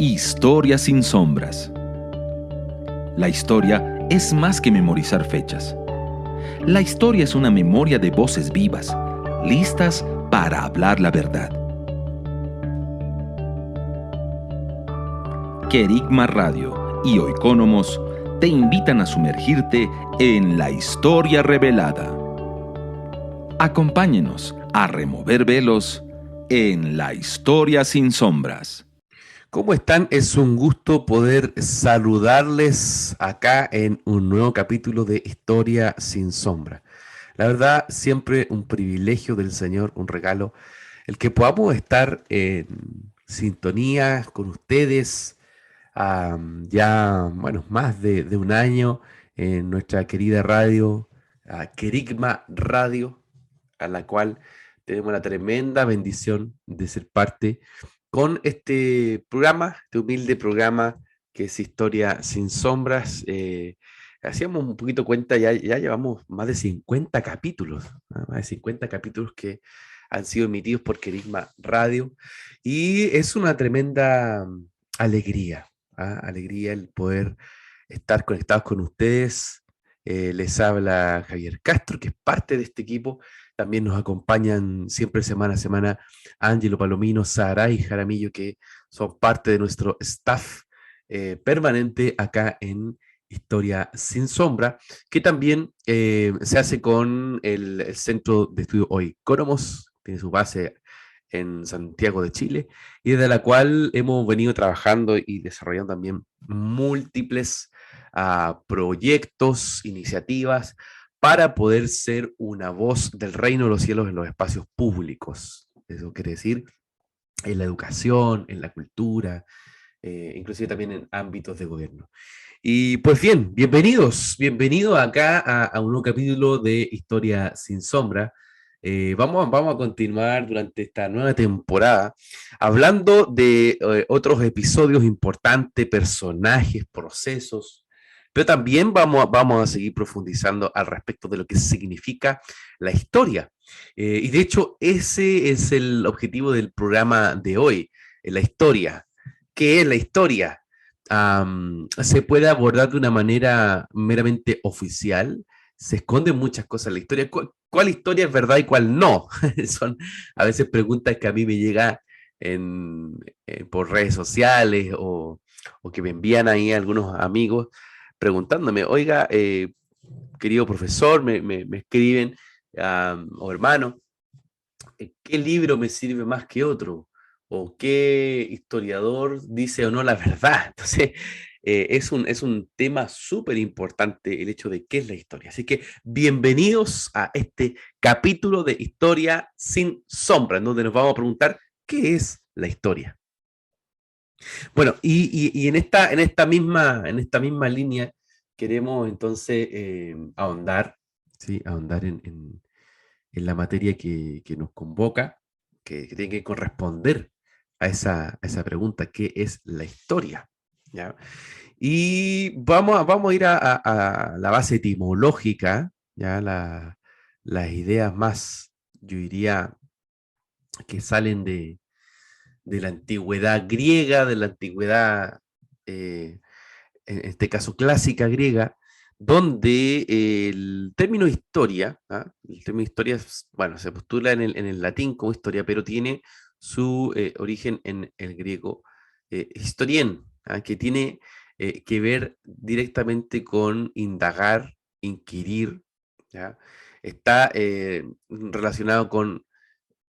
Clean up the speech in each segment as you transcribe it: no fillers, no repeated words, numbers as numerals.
Historia sin sombras. La historia es más que memorizar fechas. La historia es una memoria de voces vivas, listas para hablar la verdad. Querigma Radio y Oikonomos te invitan a sumergirte en la historia revelada. Acompáñenos a remover velos en la historia sin sombras. ¿Cómo están? Es un gusto poder saludarles acá en un nuevo capítulo de Historia sin Sombra. La verdad, siempre un privilegio del Señor, un regalo, el que podamos estar en sintonía con ustedes más de un año en nuestra querida radio, Querigma Radio, a la cual tenemos la tremenda bendición de ser parte con este programa, este humilde programa que es Historia sin Sombras. Hacíamos un poquito cuenta, ya llevamos más de 50 capítulos, ¿no? Más de 50 capítulos que han sido emitidos por Querigma Radio, y es una tremenda alegría, alegría el poder estar conectados con ustedes. Les habla Javier Castro, que es parte de este equipo. También nos acompañan siempre semana a semana Ángelo Palomino, Saray Jaramillo, que son parte de nuestro staff permanente acá en Historia sin Sombra, que también se hace con el Centro de Estudio Oikonomos, tiene su base en Santiago de Chile, y desde la cual hemos venido trabajando y desarrollando también múltiples proyectos, iniciativas, para poder ser una voz del reino de los cielos en los espacios públicos. Eso quiere decir en la educación, en la cultura, inclusive también en ámbitos de gobierno. Y pues bien, bienvenidos acá a un nuevo capítulo de Historia sin Sombra. Vamos a continuar durante esta nueva temporada hablando de otros episodios importantes, personajes, procesos, pero también vamos a seguir profundizando al respecto de lo que significa la historia. Y de hecho, ese es el objetivo del programa de hoy, la historia. ¿Qué es la historia? Se puede abordar de una manera meramente oficial. Se esconden muchas cosas en la historia. ¿Cuál historia es verdad y cuál no? Son a veces preguntas que a mí me llegan por redes sociales, o que me envían ahí algunos amigos preguntándome: oiga, querido profesor, me escriben, o hermano, ¿qué libro me sirve más que otro? ¿O qué historiador dice o no la verdad? Entonces, es un tema súper importante el hecho de qué es la historia. Así que bienvenidos a este capítulo de Historia sin Sombra, en donde nos vamos a preguntar qué es la historia. Bueno, y en esta misma línea queremos entonces ahondar, ¿sí? Ahondar en la materia que nos convoca, que tiene que corresponder a esa pregunta: ¿qué es la historia? ¿Ya? Y vamos a ir a la base etimológica, ¿ya? Las ideas más, yo diría, que salen de la antigüedad griega, de la antigüedad, eh, en este caso clásica griega, donde el término historia, el término historia, bueno, se postula en el latín como historia, pero tiene su origen en el griego historien, que tiene que ver directamente con indagar, inquirir, ¿ya? Está relacionado con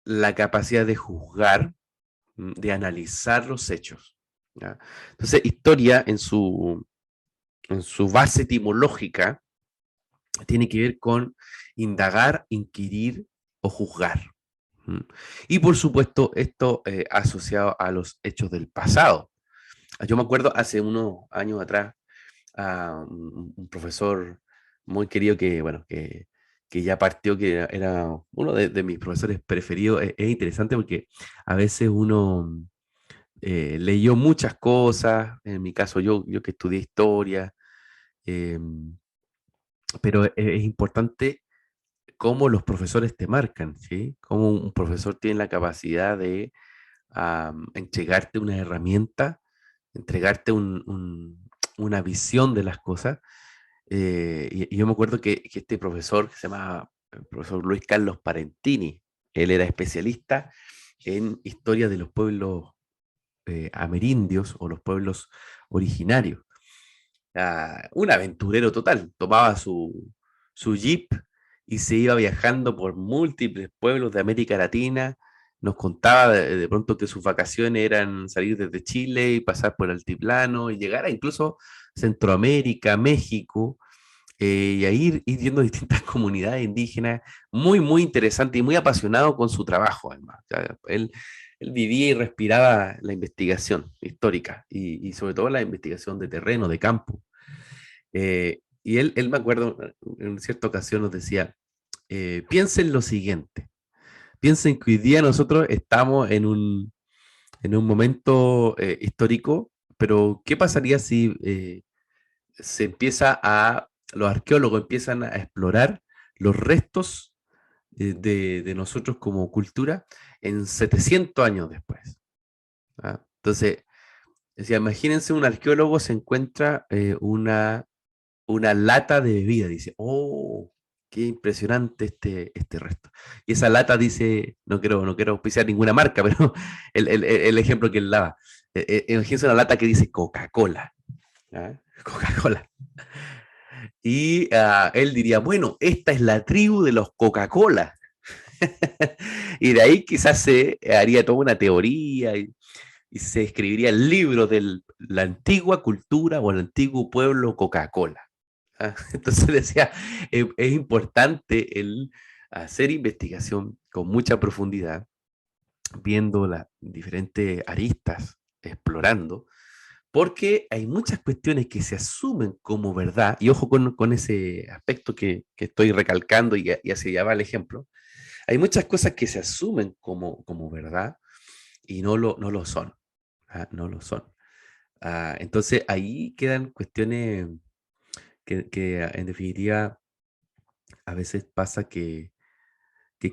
la capacidad de juzgar, de analizar los hechos, ¿ya? Entonces, historia en su base etimológica tiene que ver con indagar, inquirir o juzgar. Y por supuesto, esto asociado a los hechos del pasado. Yo me acuerdo hace unos años atrás a un profesor muy querido que ya partió, que era uno de mis profesores preferidos. Es interesante porque a veces uno leyó muchas cosas, en mi caso yo que estudié historia, pero es importante cómo los profesores te marcan, ¿sí? Cómo un profesor tiene la capacidad de entregarte una herramienta entregarte una visión de las cosas. Y yo me acuerdo que este profesor, que se llama el profesor Luis Carlos Parentini, él era especialista en historia de los pueblos amerindios o los pueblos originarios. Un aventurero total, tomaba su jeep y se iba viajando por múltiples pueblos de América Latina. Nos contaba de pronto que sus vacaciones eran salir desde Chile y pasar por el altiplano y llegar a incluso Centroamérica, México, y a ir viendo distintas comunidades indígenas, muy, muy interesante y muy apasionado con su trabajo, además. O sea, él vivía y respiraba la investigación histórica y sobre todo la investigación de terreno, de campo. Y él me acuerdo, en cierta ocasión nos decía, piensen lo siguiente, piensen que hoy día nosotros estamos en un momento histórico, pero ¿qué pasaría si se empieza los arqueólogos empiezan a explorar los restos de nosotros como cultura en 700 años después? ¿Ah? Entonces, decía, imagínense un arqueólogo se encuentra una lata de bebida, dice, oh, qué impresionante este resto. Y esa lata dice, no quiero auspiciar ninguna marca, pero el ejemplo que él daba, imagínense una lata que dice Coca-Cola, ¿ah? Coca-Cola. Y él diría, bueno, esta es la tribu de los Coca-Cola. Y de ahí quizás se haría toda una teoría y se escribiría el libro de la antigua cultura o el antiguo pueblo Coca-Cola. Entonces decía, es importante el hacer investigación con mucha profundidad, viendo las diferentes aristas, explorando, porque hay muchas cuestiones que se asumen como verdad, y ojo con ese aspecto que estoy recalcando y así ya va el ejemplo, hay muchas cosas que se asumen como verdad y no lo son, no lo son. Entonces ahí quedan cuestiones que en definitiva a veces pasa que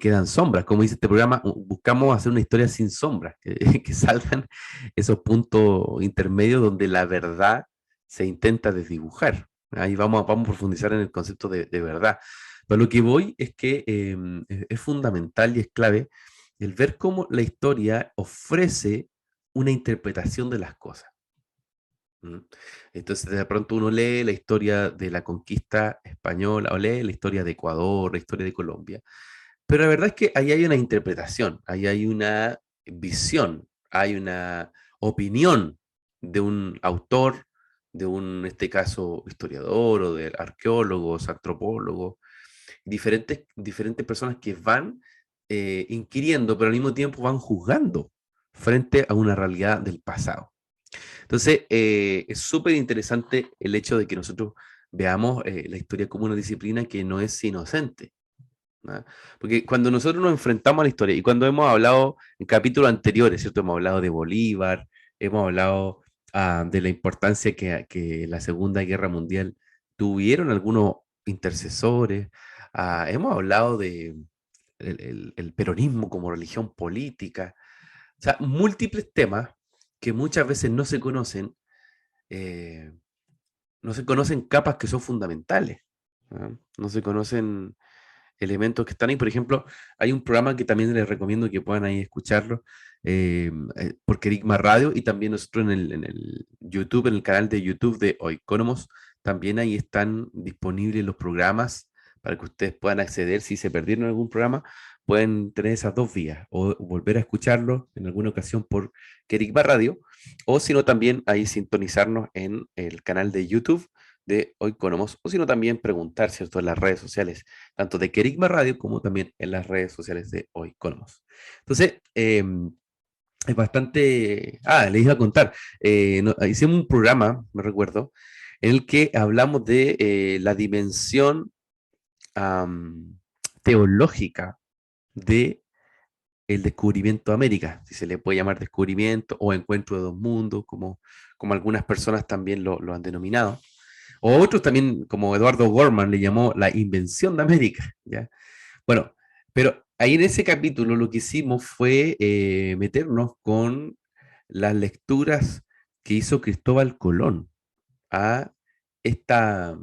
quedan sombras. Como dice este programa, buscamos hacer una historia sin sombras, que, que salgan esos puntos intermedios donde la verdad se intenta desdibujar. Ahí vamos a profundizar en el concepto de verdad. Pero lo que voy es que es fundamental y es clave el ver cómo la historia ofrece una interpretación de las cosas. ¿Mm? Entonces, de pronto uno lee la historia de la conquista española o lee la historia de Ecuador, la historia de Colombia, pero la verdad es que ahí hay una interpretación, ahí hay una visión, hay una opinión de un autor, de un, en este caso, historiador o de arqueólogos, antropólogos, diferentes personas que van inquiriendo, pero al mismo tiempo van juzgando frente a una realidad del pasado. Entonces, es súper interesante el hecho de que nosotros veamos la historia como una disciplina que no es inocente. ¿Ah? Porque cuando nosotros nos enfrentamos a la historia y cuando hemos hablado en capítulos anteriores, ¿cierto? Hemos hablado de Bolívar, hemos hablado de la importancia que la Segunda Guerra Mundial tuvieron algunos intercesores, hemos hablado de el peronismo como religión política, o sea, múltiples temas que muchas veces eh, no se conocen capas que son fundamentales, ¿ah? No se conocen elementos que están ahí. Por ejemplo, hay un programa que también les recomiendo que puedan ahí escucharlo por Kerigma Radio y también nosotros en el YouTube, en el canal de YouTube de Oikonomos, también ahí están disponibles los programas para que ustedes puedan acceder. Si se perdieron algún programa, pueden tener esas dos vías o volver a escucharlo en alguna ocasión por Kerigma Radio o si no también ahí sintonizarnos en el canal de YouTube de Oikonomos o si no también preguntar, ¿cierto?, en las redes sociales tanto de Kerigma Radio como también en las redes sociales de Oikonomos. Entonces, es bastante... les iba a contar, hicimos un programa, me recuerdo, en el que hablamos de la dimensión teológica de el descubrimiento de América, si se le puede llamar descubrimiento o encuentro de dos mundos, como algunas personas también lo han denominado. O otros también, como Eduardo Gorman le llamó la invención de América, ¿ya? Bueno, pero ahí en ese capítulo lo que hicimos fue meternos con las lecturas que hizo Cristóbal Colón a esta,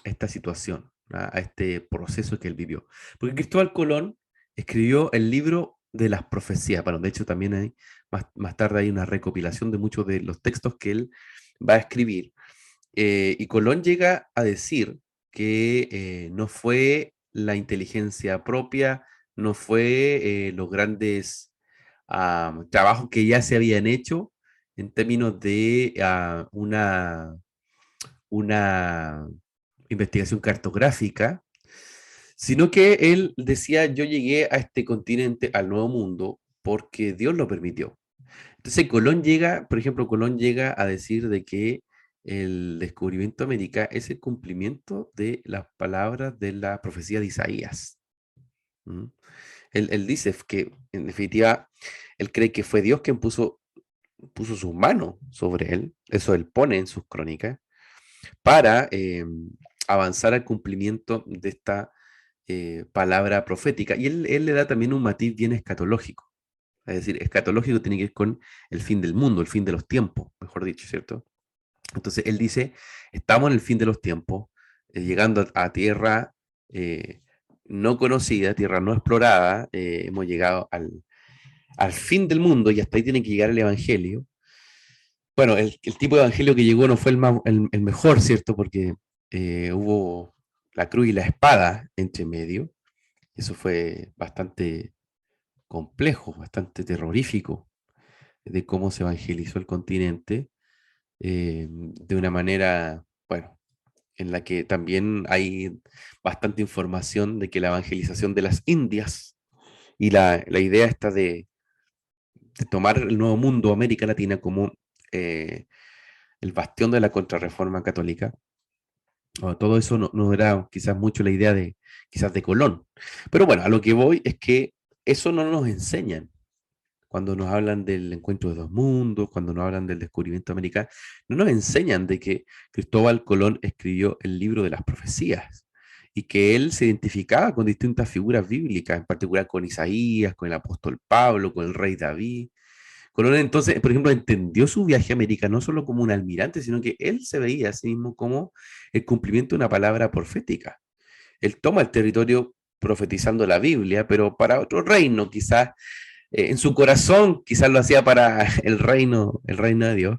esta situación, a este proceso que él vivió. Porque Cristóbal Colón escribió el libro de las profecías. Bueno, de hecho también hay, más tarde hay una recopilación de muchos de los textos que él va a escribir. Y Colón llega a decir que no fue la inteligencia propia, no fue los grandes trabajos que ya se habían hecho en términos de una investigación cartográfica, sino que él decía, yo llegué a este continente, al Nuevo Mundo, porque Dios lo permitió. Entonces Colón llega, por ejemplo, Colón llega a decir de que el descubrimiento de América es el cumplimiento de las palabras de la profecía de Isaías. ¿Mm? Él dice que, en definitiva, él cree que fue Dios quien puso sus manos sobre él, eso él pone en sus crónicas, para avanzar al cumplimiento de esta palabra profética. Y él le da también un matiz bien escatológico. Es decir, escatológico tiene que ver con el fin del mundo, el fin de los tiempos, mejor dicho, ¿cierto? Entonces él dice, estamos en el fin de los tiempos, llegando a tierra no conocida, tierra no explorada, hemos llegado al fin del mundo y hasta ahí tiene que llegar el Evangelio. Bueno, el tipo de evangelio que llegó no fue el mejor, ¿cierto? Porque hubo la cruz y la espada entre medio. Eso fue bastante complejo, bastante terrorífico de cómo se evangelizó el continente de una manera, bueno, en la que también hay bastante información de que la evangelización de las Indias y la idea esta de tomar el Nuevo Mundo, América Latina, como el bastión de la contrarreforma católica. Todo eso no era quizás mucho la idea de quizás de Colón. Pero bueno, a lo que voy es que eso no nos enseñan cuando nos hablan del encuentro de dos mundos, cuando nos hablan del descubrimiento americano, no nos enseñan de que Cristóbal Colón escribió el libro de las profecías y que él se identificaba con distintas figuras bíblicas, en particular con Isaías, con el apóstol Pablo, con el rey David. Colón entonces, por ejemplo, entendió su viaje a América no solo como un almirante, sino que él se veía a sí mismo como el cumplimiento de una palabra profética. Él toma el territorio profetizando la Biblia, pero para otro reino, quizás en su corazón, quizás lo hacía para el reino de Dios,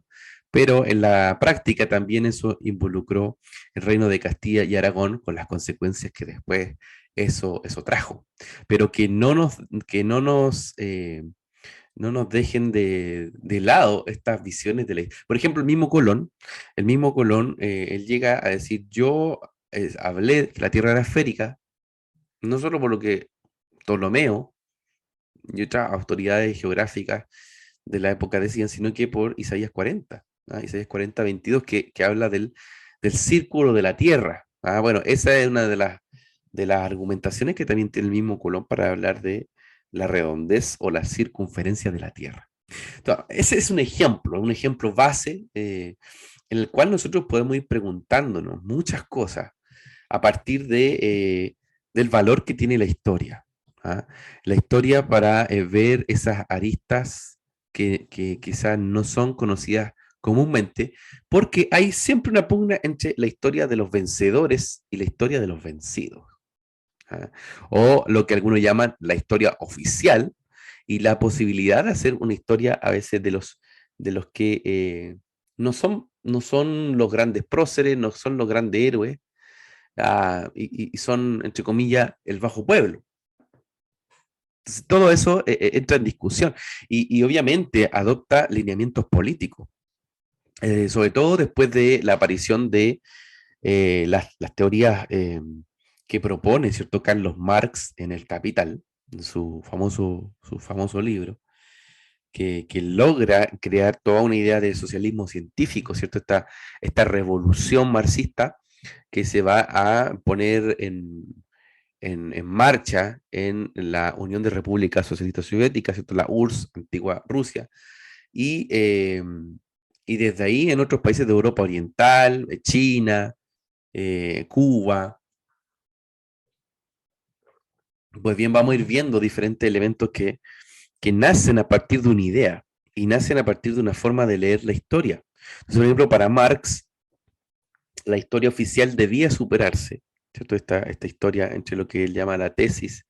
pero en la práctica también eso involucró el reino de Castilla y Aragón con las consecuencias que después eso trajo. Pero no nos dejen de lado estas visiones de la... Por ejemplo, el mismo Colón, él llega a decir, yo hablé que la Tierra era esférica, no solo por lo que Ptolomeo y otras autoridades geográficas de la época decían, sino que por Isaías 40, ¿ah? Isaías 40, 22, que habla del círculo de la Tierra. Ah, bueno, esa es una de las argumentaciones que también tiene el mismo Colón para hablar de la redondez o la circunferencia de la Tierra. Entonces, ese es un ejemplo base en el cual nosotros podemos ir preguntándonos muchas cosas a partir del valor que tiene la historia. ¿Ah? La historia para ver esas aristas que quizás no son conocidas comúnmente, porque hay siempre una pugna entre la historia de los vencedores y la historia de los vencidos. ¿Ah? O lo que algunos llaman la historia oficial y la posibilidad de hacer una historia a veces de los que no son los grandes próceres, no son los grandes héroes, y son, entre comillas, el bajo pueblo. Entonces, todo eso entra en discusión y obviamente adopta lineamientos políticos, sobre todo después de la aparición de las teorías que propone, ¿cierto? Carlos Marx en El Capital, en su famoso libro, que logra crear toda una idea de socialismo científico, ¿cierto? Esta revolución marxista que se va a poner en marcha en la Unión de Repúblicas Socialistas Soviéticas, ¿cierto? La URSS, antigua Rusia, y, eh, y desde ahí en otros países de Europa Oriental, China, Cuba. Pues bien, vamos a ir viendo diferentes elementos que nacen a partir de una idea y nacen a partir de una forma de leer la historia. Entonces, por ejemplo, para Marx, la historia oficial debía superarse, ¿cierto? Esta historia entre lo que él llama la tesis,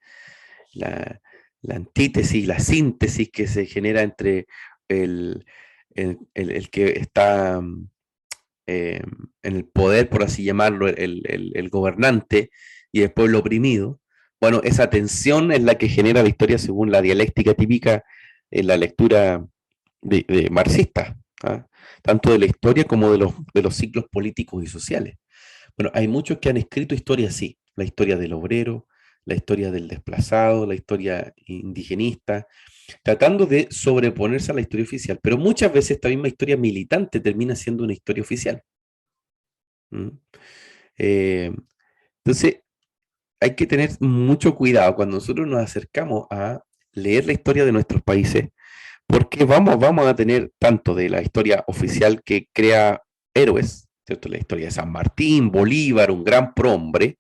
la, la antítesis, la síntesis que se genera entre el, el que está eh, en el poder, por así llamarlo, el gobernante y el pueblo oprimido. Bueno, esa tensión es la que genera la historia según la dialéctica típica en la lectura de marxista, ¿ah? Tanto de la historia como de los ciclos políticos y sociales. Bueno, hay muchos que han escrito historias así, la historia del obrero, la historia del desplazado, la historia indigenista, tratando de sobreponerse a la historia oficial, pero muchas veces esta misma historia militante termina siendo una historia oficial. ¿Mm? Eh, entonces, hay que tener mucho cuidado cuando nosotros nos acercamos a leer la historia de nuestros países, porque vamos a tener tanto de la historia oficial que crea héroes, ¿cierto? La historia de San Martín, Bolívar, un gran prohombre,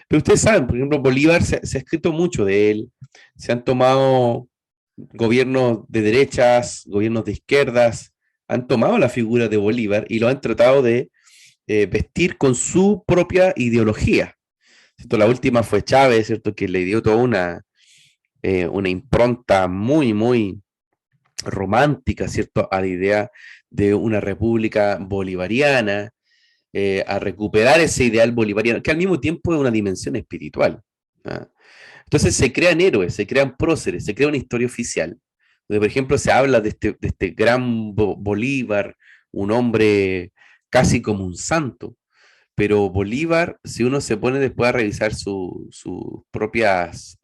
pero ustedes saben, por ejemplo, Bolívar se ha escrito mucho de él, se han tomado gobiernos de derechas, gobiernos de izquierdas, han tomado la figura de Bolívar y lo han tratado de vestir con su propia ideología. ¿Cierto? La última fue Chávez, ¿cierto? Que le dio toda una impronta muy, muy romántica, ¿cierto? A la idea de una república bolivariana, a recuperar ese ideal bolivariano, que al mismo tiempo es una dimensión espiritual. ¿Ah? Entonces se crean héroes, se crean próceres, se crea una historia oficial, donde por ejemplo se habla de este gran Bolívar, un hombre casi como un santo, pero Bolívar, si uno se pone después a revisar sus propias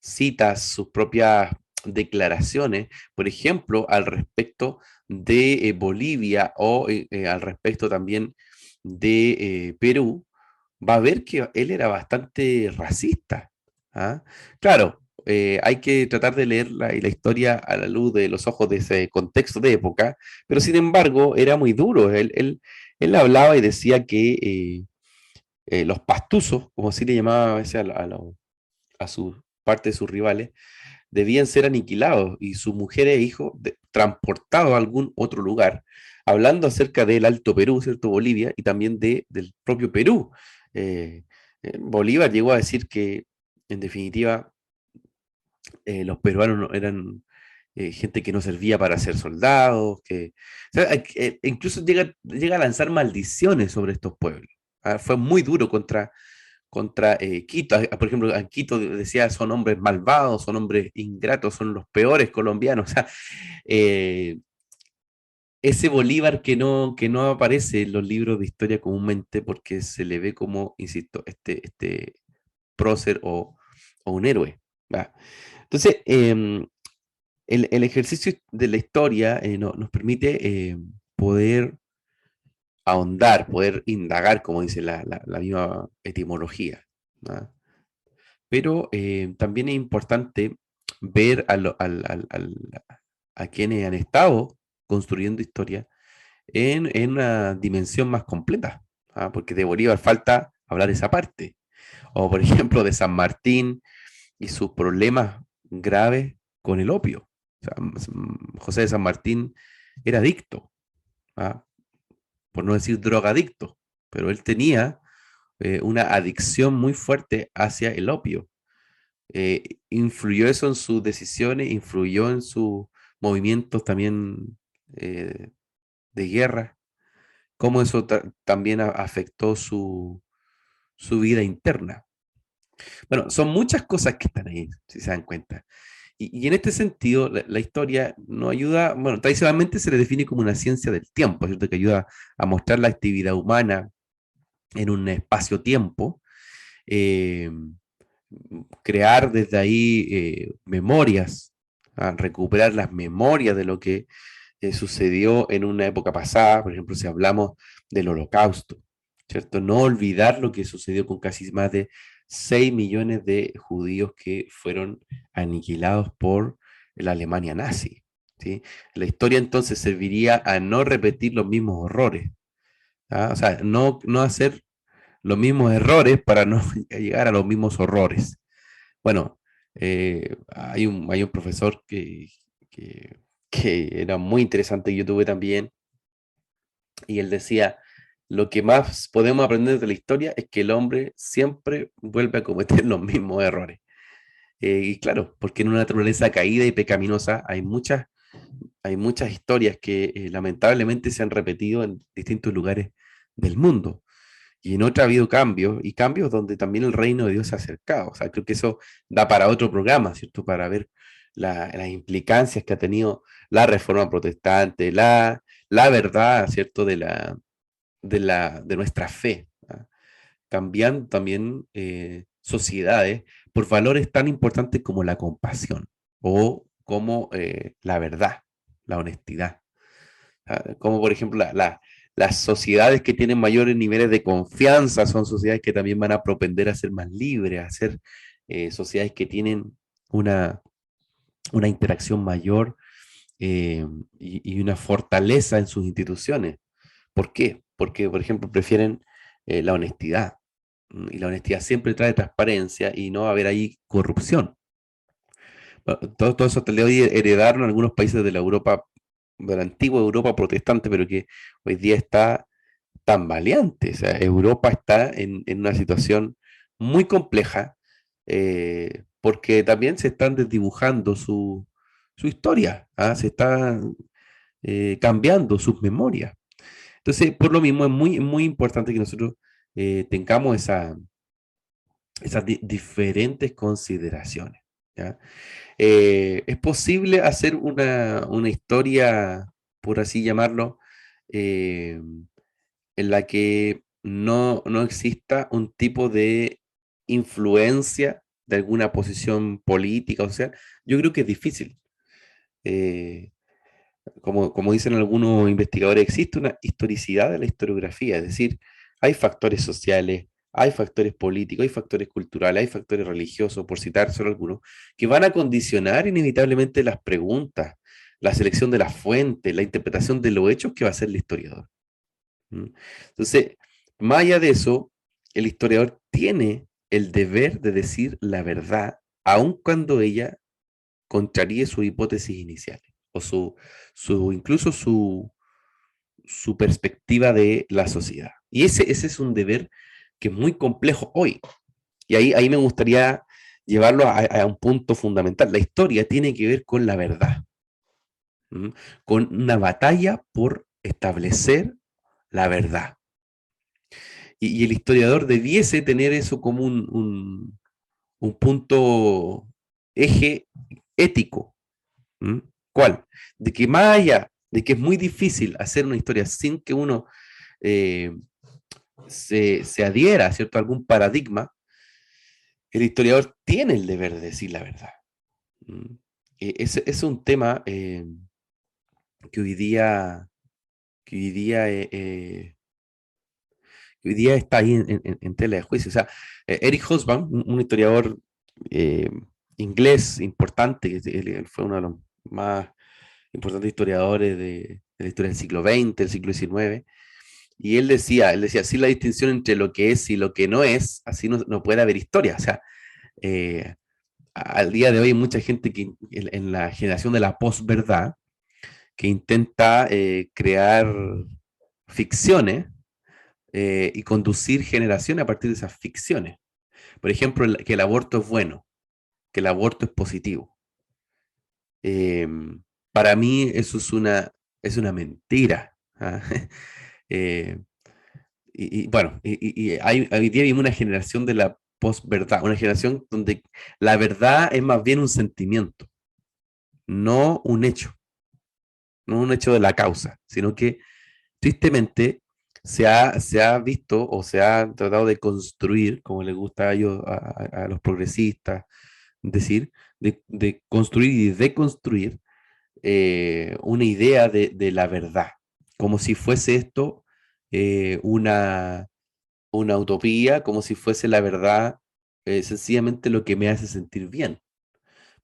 citas, sus propias declaraciones, por ejemplo, al respecto de Bolivia o al respecto también de Perú, va a ver que él era bastante racista. ¿Ah? Claro, hay que tratar de leer la historia a la luz de los ojos de ese contexto de época, pero sin embargo era muy duro. Él hablaba y decía que los pastuzos, como así le llamaba a veces a su parte de sus rivales, debían ser aniquilados y sus mujeres e hijos transportados a algún otro lugar, hablando acerca del Alto Perú, ¿cierto? Bolivia, y también del propio Perú. Eh, Bolívar llegó a decir que, en definitiva, los peruanos eran gente que no servía para ser soldados, o sea, incluso llega a lanzar maldiciones sobre estos pueblos. ¿Ah? Fue muy duro contra Quito. Por ejemplo, en Quito decía, son hombres malvados, son hombres ingratos, son los peores colombianos. O sea, eh, ese Bolívar que no aparece en los libros de historia comúnmente porque se le ve como, insisto, este prócer o un héroe. ¿Va? Entonces, el ejercicio de la historia nos permite poder ahondar, poder indagar, como dice la misma etimología. ¿Va? Pero también es importante ver a quienes han estado construyendo historia en una dimensión más completa, ¿ah? Porque de Bolívar falta hablar esa parte, o por ejemplo de San Martín y sus problemas graves con el opio. O sea, José de San Martín era adicto, ¿ah? Por no decir drogadicto, pero él tenía una adicción muy fuerte hacia el opio. ¿Influyó eso en sus decisiones? ¿Influyó en sus movimientos también eh, de guerra? ¿Cómo eso también afectó su vida interna? Bueno, son muchas cosas que están ahí, si se dan cuenta. Y en este sentido, la historia nos ayuda, bueno, tradicionalmente se le define como una ciencia del tiempo, ¿cierto? Que ayuda a mostrar la actividad humana en un espacio-tiempo, eh, crear desde ahí memorias, a recuperar las memorias de lo que sucedió en una época pasada, por ejemplo, si hablamos del Holocausto, ¿cierto? No olvidar lo que sucedió con casi más de 6 millones de judíos que fueron aniquilados por la Alemania nazi, ¿sí? La historia entonces serviría a no repetir los mismos horrores, ¿ah? O sea, no hacer los mismos errores para no llegar a los mismos horrores. Bueno, hay un profesor que era muy interesante que yo tuve también, Y él decía, lo que más podemos aprender de la historia es que el hombre siempre vuelve a cometer los mismos errores. Y claro, porque en una naturaleza caída y pecaminosa hay muchas historias que lamentablemente se han repetido en distintos lugares del mundo. Y en otra ha habido cambios, y cambios donde también el reino de Dios se ha acercado. O sea, creo que eso da para otro programa, ¿cierto? Para ver las implicancias que ha tenido la reforma protestante, la verdad, ¿cierto? De nuestra fe, ¿ah? Cambiando también sociedades por valores tan importantes como la compasión o como la verdad, la honestidad. Como por ejemplo las sociedades que tienen mayores niveles de confianza son sociedades que también van a propender a ser más libres, a ser sociedades que tienen una, una interacción mayor y una fortaleza en sus instituciones. ¿Por qué? Porque, por ejemplo, prefieren la honestidad. Y la honestidad siempre trae transparencia y no va a haber ahí corrupción. Bueno, todo eso te le hoy heredaron algunos países de la Europa, de la antigua Europa protestante, pero que hoy día está tambaleante. O sea, Europa está en una situación muy compleja porque también se están desdibujando su historia, ¿ah? Se están cambiando sus memorias. Entonces, por lo mismo, es muy importante que nosotros tengamos esas diferentes consideraciones. ¿Ya? Es posible hacer una historia, por así llamarlo, eh, en la que no exista un tipo de influencia de alguna posición política o social. Yo creo que es difícil. Eh, como dicen algunos investigadores, existe una historicidad de la historiografía, es decir, hay factores sociales, hay factores políticos, hay factores culturales, hay factores religiosos, por citar solo algunos, que van a condicionar inevitablemente las preguntas, la selección de las fuentes, la interpretación de los hechos que va a hacer el historiador. ¿Mm? Entonces, más allá de eso, el historiador tiene el deber de decir la verdad, aun cuando ella contraríe sus hipótesis iniciales o incluso su perspectiva de la sociedad. Y ese es un deber que es muy complejo hoy. Y ahí me gustaría llevarlo a un punto fundamental. La historia tiene que ver con la verdad, ¿m? Con una batalla por establecer la verdad. Y el historiador debiese tener eso como un punto eje ético. ¿Mm? ¿Cuál? De que más allá de que es muy difícil hacer una historia sin que uno eh, se adhiera, ¿cierto?, a algún paradigma, el historiador tiene el deber de decir la verdad. ¿Mm? Es un tema que hoy día, que hoy día, que hoy día está ahí en tela de juicio. O sea, Eric Hobsbawm, un historiador eh, inglés importante, que él fue uno de los más importantes historiadores de la historia del siglo XX, del siglo XIX, y él decía, así la distinción entre lo que es y lo que no es, así no puede haber historia. O sea, eh, al día de hoy hay mucha gente que en la generación de la posverdad que intenta crear ficciones y conducir generaciones a partir de esas ficciones. Por ejemplo, que el aborto es bueno, que el aborto es positivo. Eh, para mí eso es una mentira. ¿Ah? Eh, bueno, hoy día vivimos una generación de la posverdad, una generación donde la verdad es más bien un sentimiento, no un hecho, no un hecho de la causa, sino que tristemente se ha visto o se ha tratado de construir, como les gusta a ellos, a los progresistas, decir, de construir y deconstruir una idea de la verdad, como si fuese esto una utopía, como si fuese la verdad sencillamente lo que me hace sentir bien.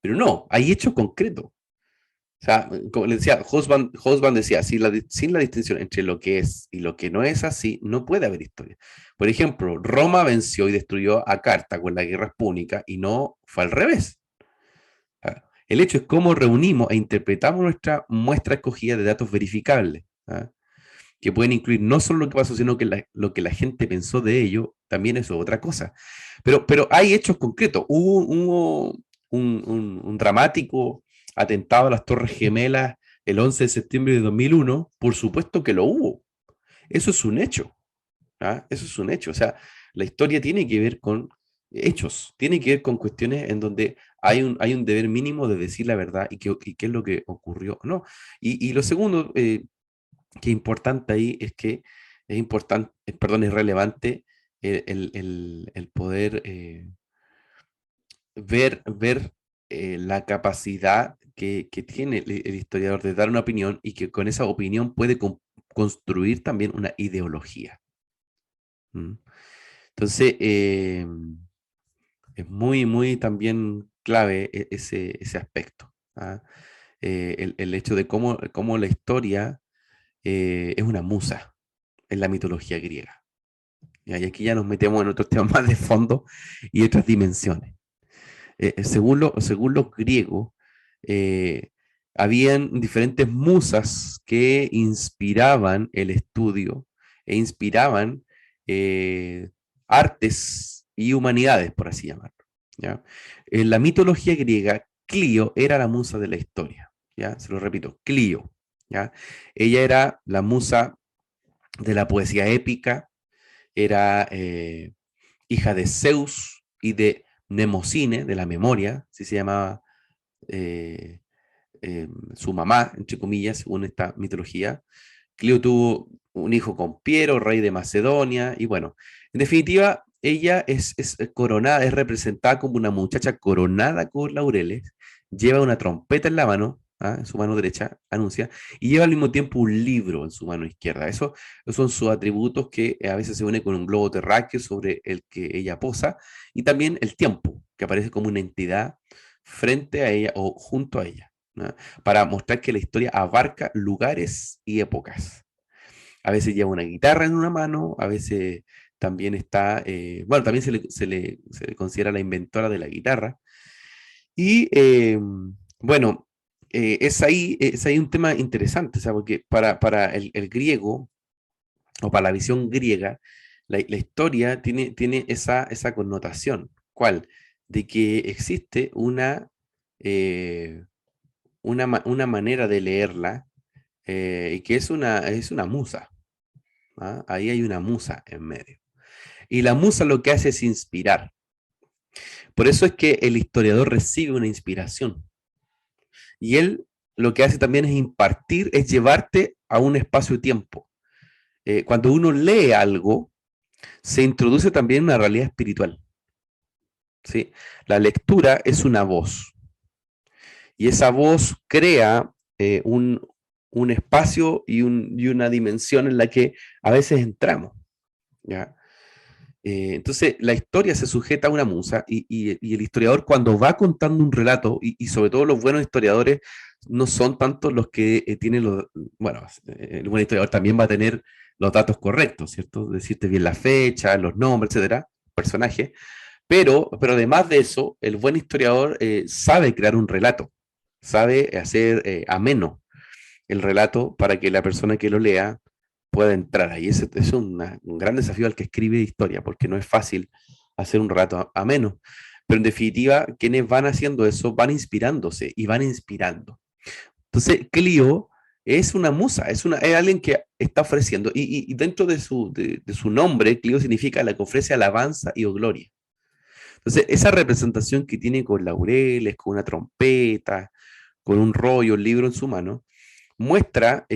Pero no, hay hechos concretos. O sea, como le decía, Hobsbawm decía, sin la distinción entre lo que es y lo que no es así, no puede haber historia. Por ejemplo, Roma venció y destruyó a Cartago en las guerras púnicas y no fue al revés. ¿Ah? El hecho es cómo reunimos e interpretamos nuestra muestra escogida de datos verificables. ¿Ah? que pueden incluir no solo lo que pasó, sino que lo que la gente pensó de ello, también es otra cosa. Pero hay hechos concretos. Hubo un dramático atentado a las Torres Gemelas el 11 de septiembre de 2001, por supuesto que lo hubo. Eso es un hecho. ¿Ah? Eso es un hecho. O sea, la historia tiene que ver con hechos, tiene que ver con cuestiones en donde hay un deber mínimo de decir la verdad y qué es lo que ocurrió. No. Y lo segundo que es importante ahí es que es importante, perdón, es relevante el poder ver la capacidad que tiene el historiador de dar una opinión y que con esa opinión puede construir también una ideología. ¿Mm? Entonces, es muy también clave ese aspecto. ¿Ah? El hecho de cómo la historia es una musa en la mitología griega. ¿Ya? Y aquí ya nos metemos en otros temas más de fondo y otras dimensiones. Según los griegos, eh, habían diferentes musas que inspiraban el estudio e inspiraban eh, artes y humanidades, por así llamarlo. ¿Ya? En la mitología griega, Clio era la musa de la historia. ¿Ya? Se lo repito, Clio. ¿Ya? Ella era la musa de la poesía épica, era hija de Zeus y de Mnemosine, de la memoria, así se llamaba eh, su mamá, entre comillas, según esta mitología. Clio tuvo un hijo con Piero, rey de Macedonia, y bueno, en definitiva, ella es coronada, es representada como una muchacha coronada con laureles, lleva una trompeta en la mano, ¿ah? En su mano derecha, anuncia, y lleva al mismo tiempo un libro en su mano izquierda. Esos son sus atributos que a veces se une con un globo terráqueo sobre el que ella posa, y también el tiempo, que aparece como una entidad frente a ella o junto a ella, ¿no? Para mostrar que la historia abarca lugares y épocas. A veces lleva una guitarra en una mano, a veces también está, bueno, también se le considera la inventora de la guitarra. Y bueno, es ahí un tema interesante, o sea, porque para el griego, o para la visión griega, la historia tiene esa connotación. ¿Cuál? De que existe eh, una manera de leerla y que es una musa. ¿Ah? Ahí hay una musa en medio. Y la musa lo que hace es inspirar. Por eso es que el historiador recibe una inspiración. Y él lo que hace también es impartir, es llevarte a un espacio-tiempo. Cuando uno lee algo, se introduce también una realidad espiritual. ¿Sí? La lectura es una voz. Y esa voz crea un espacio y una dimensión en la que a veces entramos. ¿Ya? Entonces, la historia se sujeta a una musa y el historiador cuando va contando un relato, y sobre todo los buenos historiadores no son tanto los que tienen los, bueno, el buen historiador también va a tener los datos correctos, ¿cierto? Decirte bien la fecha, los nombres, etcétera, personaje, pero además de eso, el buen historiador sabe crear un relato, sabe hacer ameno el relato para que la persona que lo lea pueda entrar ahí. Ese es un gran desafío al que escribe historia, porque no es fácil hacer un relato ameno. Pero en definitiva, quienes van haciendo eso van inspirándose y van inspirando. Entonces, Clio es una musa, es alguien que está ofreciendo, y dentro de su nombre, Clio significa la que ofrece alabanza y gloria. Entonces, esa representación que tiene con laureles, con una trompeta, con un rollo, un libro en su mano, muestra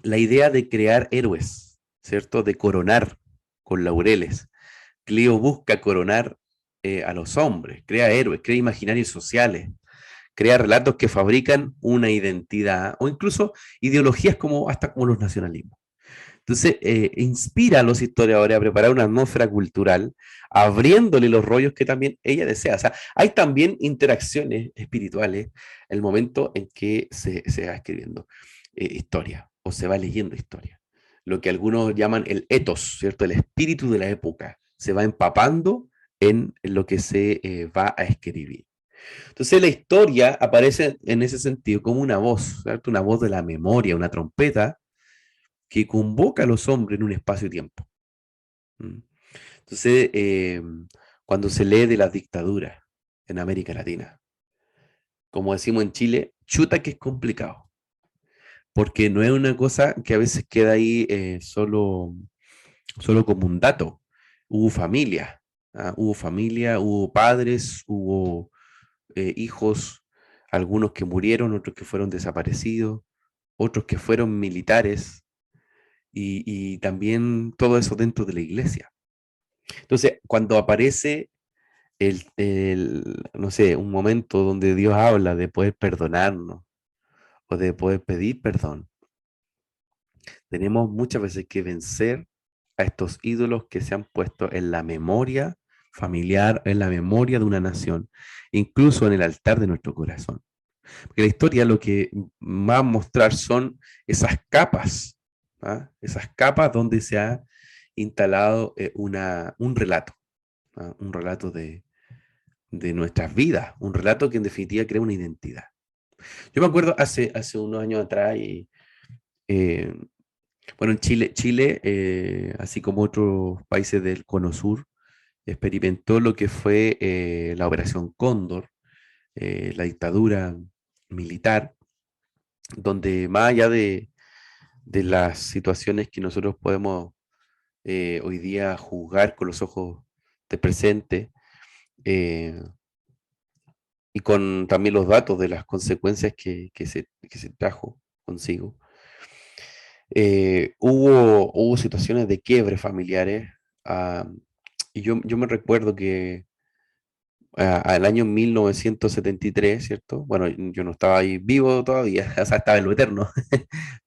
la idea de crear héroes, ¿cierto? De coronar con laureles. Clio busca coronar a los hombres, crea héroes, crea imaginarios sociales, crea relatos que fabrican una identidad o incluso ideologías hasta como los nacionalismos. Entonces, inspira a los historiadores a preparar una atmósfera cultural, abriéndole los rollos que también ella desea. O sea, hay también interacciones espirituales en el momento en que se va escribiendo historia o se va leyendo historia. Lo que algunos llaman el ethos, ¿cierto? El espíritu de la época se va empapando en lo que se va a escribir. Entonces la historia aparece en ese sentido como una voz, ¿cierto? Una voz de la memoria, una trompeta que convoca a los hombres en un espacio-tiempo. ¿Mm? Entonces, cuando se lee de las dictaduras en América Latina, como decimos en Chile, chuta que es complicado, porque no es una cosa que a veces queda ahí solo como un dato. Hubo familia, hubo familia, hubo padres, hubo hijos, algunos que murieron, otros que fueron desaparecidos, otros que fueron militares, y también todo eso dentro de la iglesia. Entonces, cuando aparece no sé, un momento donde Dios habla de poder perdonarnos o de poder pedir perdón, tenemos muchas veces que vencer a estos ídolos que se han puesto en la memoria familiar, en la memoria de una nación, incluso en el altar de nuestro corazón. Porque la historia lo que va a mostrar son esas capas, esas capas donde se ha instalado un relato, un relato de nuestras vidas, un relato que en definitiva crea una identidad. Yo me acuerdo hace unos años atrás, eh, bueno, en Chile, así como otros países del Cono Sur, experimentó lo que fue la Operación Cóndor, la dictadura militar, donde más allá de las situaciones que nosotros podemos hoy día juzgar con los ojos de presente, eh, y con también los datos de las consecuencias que se trajo consigo, hubo situaciones de quiebre familiares. ah, y yo me recuerdo que al año 1973, ¿cierto? Bueno, yo no estaba ahí vivo todavía, o sea, estaba en lo eterno,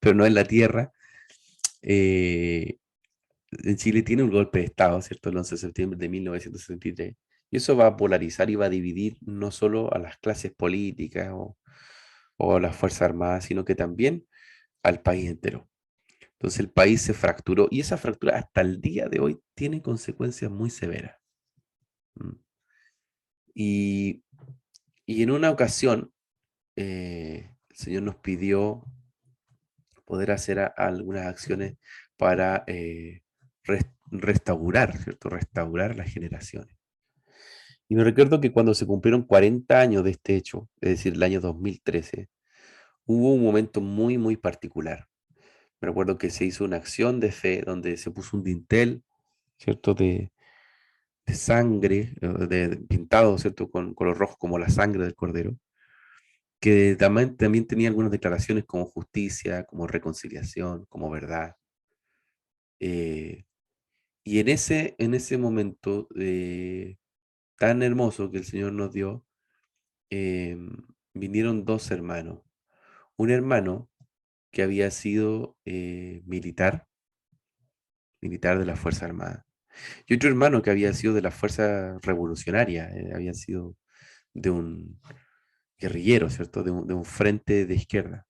pero no en la tierra. eh, en Chile tiene un golpe de Estado, ¿cierto? El 11 de septiembre de 1973. Y eso va a polarizar y va a dividir no solo a las clases políticas o a las Fuerzas Armadas, sino que también al país entero. Entonces el país se fracturó y esa fractura hasta el día de hoy tiene consecuencias muy severas. ¿Mm? Y, y en una ocasión, el Señor nos pidió poder hacer algunas acciones para restaurar, ¿cierto? Restaurar las generaciones. Y me recuerdo que cuando se cumplieron 40 años de este hecho, es decir, el año 2013, hubo un momento muy, muy particular. Me recuerdo que se hizo una acción de fe donde se puso un dintel, ¿cierto? De sangre, pintado, ¿cierto? Con color rojo como la sangre del cordero, que también tenía algunas declaraciones como justicia, como reconciliación, como verdad. eh, y en ese momento tan hermoso que el Señor nos dio, eh, vinieron dos hermanos. Un hermano que había sido militar de la Fuerza Armada, y otro hermano que había sido de la Fuerza Revolucionaria, había sido de un guerrillero, ¿cierto? De un frente de izquierda.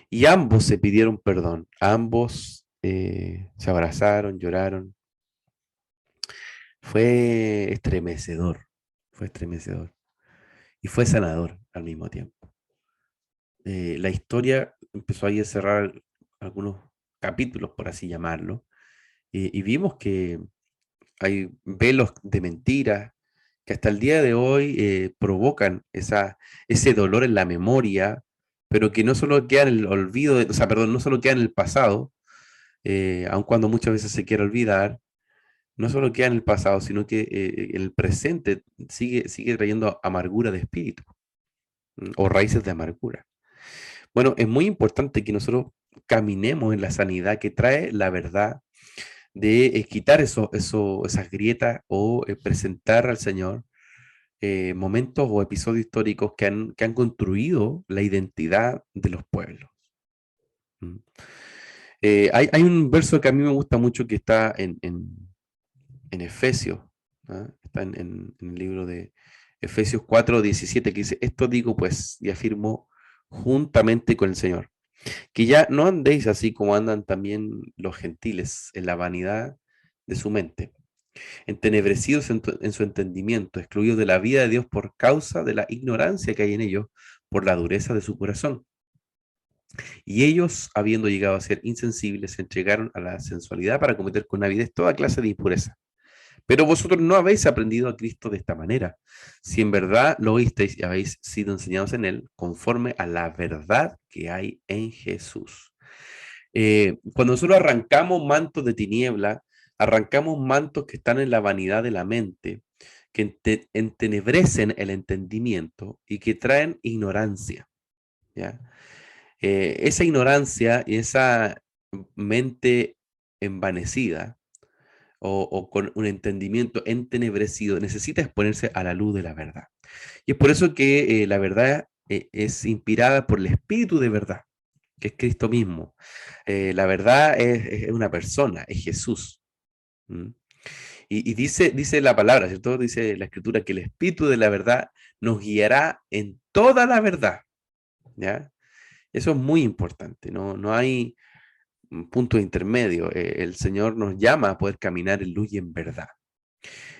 Y ambos se pidieron perdón, ambos se abrazaron, lloraron. Fue estremecedor y fue sanador al mismo tiempo. La historia empezó ahí a cerrar algunos capítulos, por así llamarlo, y vimos que hay velos de mentiras que hasta el día de hoy provocan ese dolor en la memoria, pero que no solo queda en el olvido, o sea, perdón, no solo queda en el pasado, aun cuando muchas veces se quiere olvidar, no solo queda en el pasado, sino que el presente sigue trayendo amargura de espíritu, o raíces de amargura. Bueno, es muy importante que nosotros caminemos en la sanidad que trae la verdad de quitar esas grietas o presentar al Señor momentos o episodios históricos que han construido la identidad de los pueblos. ¿Mm? Hay un verso que a mí me gusta mucho que está en Efesios, ¿ah? Está en el libro de Efesios 4:17, que dice: esto digo pues y afirmo juntamente con el Señor, que ya no andéis así como andan también los gentiles en la vanidad de su mente, entenebrecidos en su entendimiento, excluidos de la vida de Dios por causa de la ignorancia que hay en ellos, por la dureza de su corazón, Y ellos, habiendo llegado a ser insensibles, se entregaron a la sensualidad para cometer con avidez toda clase de impureza. Pero vosotros no habéis aprendido a Cristo de esta manera. Si en verdad lo oísteis y habéis sido enseñados en Él, conforme a la verdad que hay en Jesús. Cuando nosotros arrancamos mantos de tiniebla, arrancamos mantos que están en la vanidad de la mente, que entenebrecen el entendimiento y que traen ignorancia, ¿ya? Esa ignorancia y esa mente envanecida o con un entendimiento entenebrecido necesita exponerse a la luz de la verdad. Y es por eso que la verdad es inspirada por el Espíritu de verdad, que es Cristo mismo. La verdad es una persona, es Jesús. ¿Mm? Y dice la palabra, ¿cierto? Dice la Escritura que el Espíritu de la verdad nos guiará en toda la verdad, ¿ya? Eso es muy importante, no hay un punto intermedio. El Señor nos llama a poder caminar en luz y en verdad.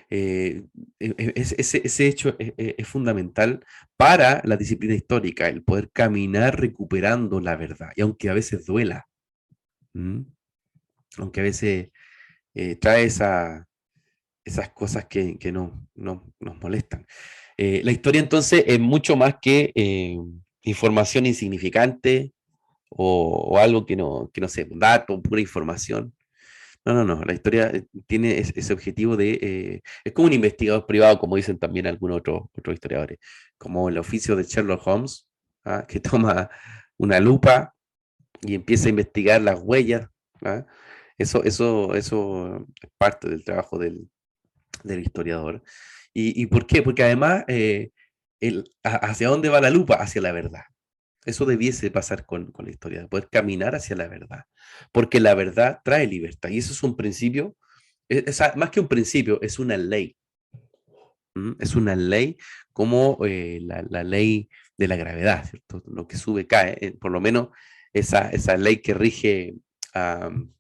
Ese hecho es fundamental para la disciplina histórica, el poder caminar recuperando la verdad, y aunque a veces duela, ¿m? Aunque a veces trae esas cosas que nos molestan. La historia entonces es mucho más que información insignificante o algo que no sé, dato, pura información. No. La historia tiene ese objetivo de. Es como un investigador privado, como dicen también algunos otros historiadores, como el oficio de Sherlock Holmes, ¿ah? Que toma una lupa y empieza a investigar las huellas. ¿Ah? Eso es parte del trabajo del historiador. ¿Y por qué? Porque además, ¿hacia dónde va la lupa? Hacia la verdad. Eso debiese pasar con la historia, de poder caminar hacia la verdad, porque la verdad trae libertad, y eso es un principio, más que un principio, es una ley. Es una ley como la ley de la gravedad, ¿cierto? Lo que sube cae, por lo menos esa ley que rige um,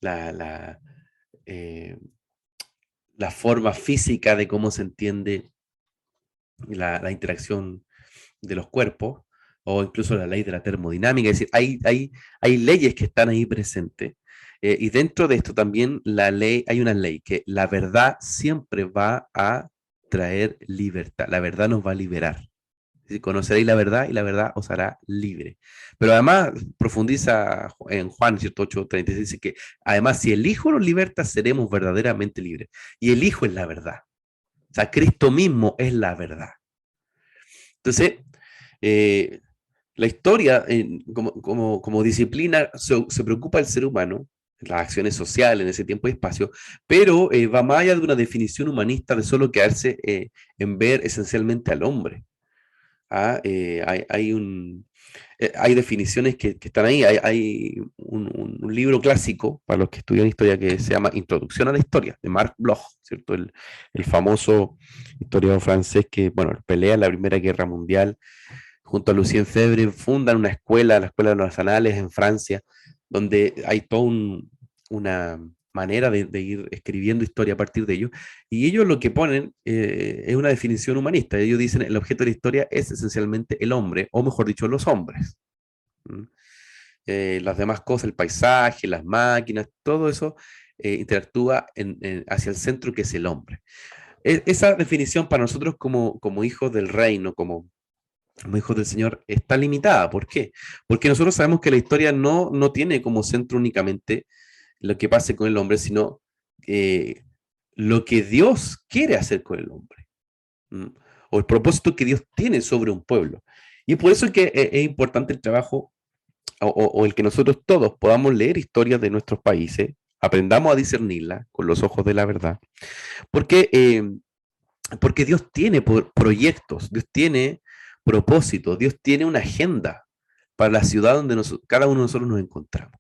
la, la, eh, la forma física de cómo se entiende la interacción de los cuerpos, o incluso la ley de la termodinámica. Es decir, hay leyes que están ahí presentes. Y dentro de esto también hay una ley que la verdad siempre va a traer libertad. La verdad nos va a liberar. Es decir, conoceréis la verdad y la verdad os hará libre. Pero además profundiza en Juan, ¿cierto? 8:36, dice que además si el Hijo nos liberta, seremos verdaderamente libres. Y el Hijo es la verdad. O sea, Cristo mismo es la verdad. Entonces, la historia, como disciplina, se preocupa del ser humano, las acciones sociales en ese tiempo y espacio, pero va más allá de una definición humanista de solo quedarse en ver esencialmente al hombre. ¿Ah? Hay definiciones que están ahí. Hay un libro clásico para los que estudian historia que se llama Introducción a la Historia, de Marc Bloch, ¿cierto? El famoso historiador francés que, bueno, pelea en la Primera Guerra Mundial junto a Lucien Febvre, fundan una escuela, la Escuela de los Anales en Francia, donde hay toda una manera de ir escribiendo historia a partir de ello. Y ellos lo que ponen es una definición humanista. Ellos dicen el objeto de la historia es esencialmente el hombre, o mejor dicho, los hombres. ¿Mm? Las demás cosas, el paisaje, las máquinas, todo eso interactúa hacia el centro que es el hombre. Esa definición para nosotros como hijos del reino, como hijos del Señor, está limitada. ¿Por qué? Porque nosotros sabemos que la historia no tiene como centro únicamente lo que pase con el hombre, sino lo que Dios quiere hacer con el hombre, ¿m? O el propósito que Dios tiene sobre un pueblo. Y por eso es que es importante el trabajo o el que nosotros todos podamos leer historias de nuestros países, aprendamos a discernirla con los ojos de la verdad, porque, porque Dios tiene proyectos, Dios tiene propósitos, Dios tiene una agenda para la ciudad donde cada uno de nosotros nos encontramos.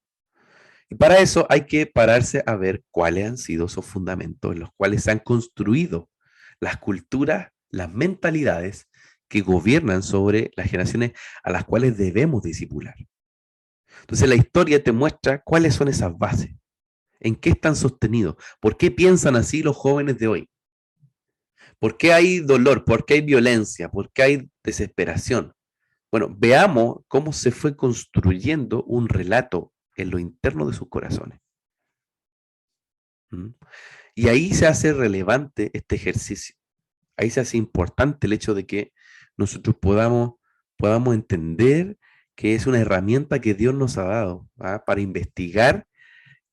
Y para eso hay que pararse a ver cuáles han sido esos fundamentos en los cuales se han construido las culturas, las mentalidades que gobiernan sobre las generaciones a las cuales debemos discipular. Entonces la historia te muestra cuáles son esas bases, en qué están sostenidos, por qué piensan así los jóvenes de hoy, por qué hay dolor, por qué hay violencia, por qué hay desesperación. Bueno, veamos cómo se fue construyendo un relato en lo interno de sus corazones. ¿Mm? Y ahí se hace relevante este ejercicio. Ahí se hace importante el hecho de que nosotros podamos entender que es una herramienta que Dios nos ha dado, ¿ah? Para investigar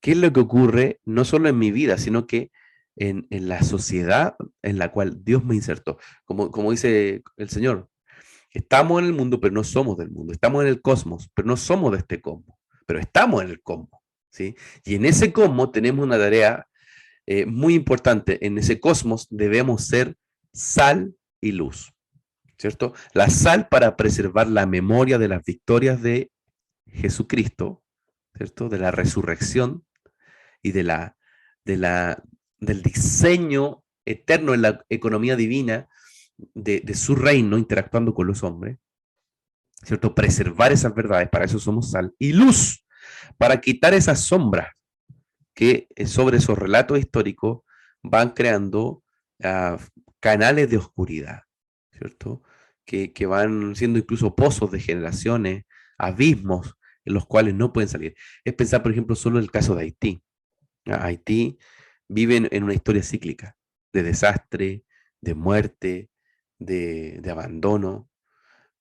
qué es lo que ocurre, no solo en mi vida, sino que en la sociedad en la cual Dios me insertó. Como dice el Señor, estamos en el mundo, pero no somos del mundo. Estamos en el cosmos, pero no somos de este cosmos. Pero estamos en el cosmos, ¿sí? Y en ese cosmos tenemos una tarea muy importante. En ese cosmos debemos ser sal y luz, ¿cierto? La sal para preservar la memoria de las victorias de Jesucristo, ¿cierto? De la resurrección y de la, del diseño eterno en la economía divina de su reino interactuando con los hombres, ¿cierto? Preservar esas verdades, para eso somos sal y luz, para quitar esas sombras que sobre esos relatos históricos van creando uh, canales de oscuridad, ¿cierto? Que van siendo incluso pozos de generaciones, abismos en los cuales no pueden salir. Es pensar, por ejemplo, solo el caso de Haití. Haití vive en una historia cíclica de desastre, de muerte, de abandono,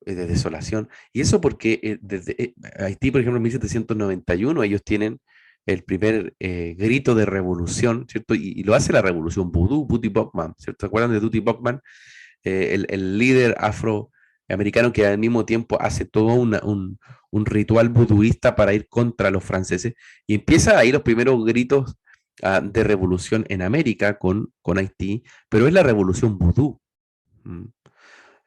de desolación. Y eso porque desde Haití, por ejemplo, en 1791, ellos tienen el primer grito de revolución, ¿cierto? Y lo hace la revolución vudú, Buti Buckman, ¿cierto? ¿Se acuerdan de Buti Buckman? El líder afroamericano que al mismo tiempo hace todo un ritual buduista para ir contra los franceses. Y empieza ahí los primeros gritos de revolución en América con Haití, pero es la revolución vudú. ¿Mm?